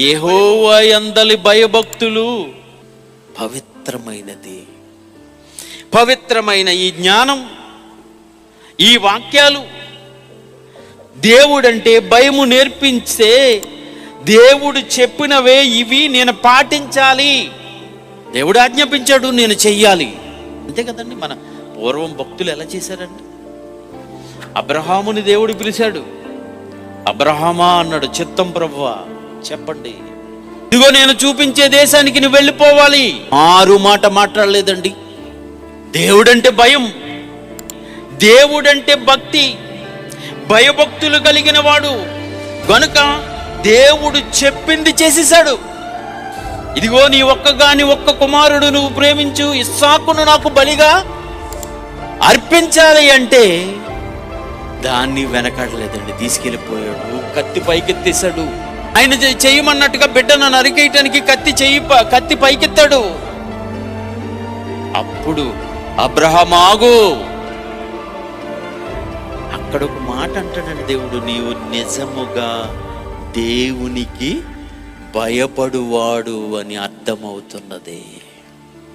యెహోవా యందలి భయభక్తులు పవిత్రమైనది. పవిత్రమైన ఈ జ్ఞానం, ఈ వాక్యాలు దేవుడంటే భయము నేర్పించే, దేవుడు చెప్పినవే ఇవి నేను పాటించాలి, దేవుడు ఆజ్ఞాపించాడు నేను చెయ్యాలి, అంతే కదండి. మన పూర్వం భక్తులు ఎలా చేశారండి? అబ్రహాముని దేవుడు పిలిచాడు. అబ్రహామా అన్నాడు, చిత్తం ప్రభువా చెప్పండి, ఇదిగో నేను చూపించే దేశానికి నువ్వు వెళ్ళిపోవాలి. ఆరు మాట మాట్లాడలేదండి. దేవుడంటే భయం, దేవుడంటే భక్తి, భయభక్తులు కలిగిన వాడు గనుక దేవుడు చెప్పింది చేసేశాడు. ఇదిగో నీ ఒక్క కుమారుడు నువ్వు ప్రేమించు, ఇస్సాకును నాకు బలిగా అర్పించాలి అంటే దాన్ని వెనకాడలేదండి, తీసుకెళ్ళిపోయాడు. కత్తి పైకెత్తేశాడు. ఆయన చెయ్యమన్నట్టుగా బిడ్డను నరికేయటానికి కత్తి పైకెత్తాడు. అప్పుడు అబ్రహాము ఆగు, అక్కడ ఒక మాట అంటాడండి దేవుడు, నీవు నిజముగా దేవునికి భయపడువాడు అని అర్థమవుతున్నది.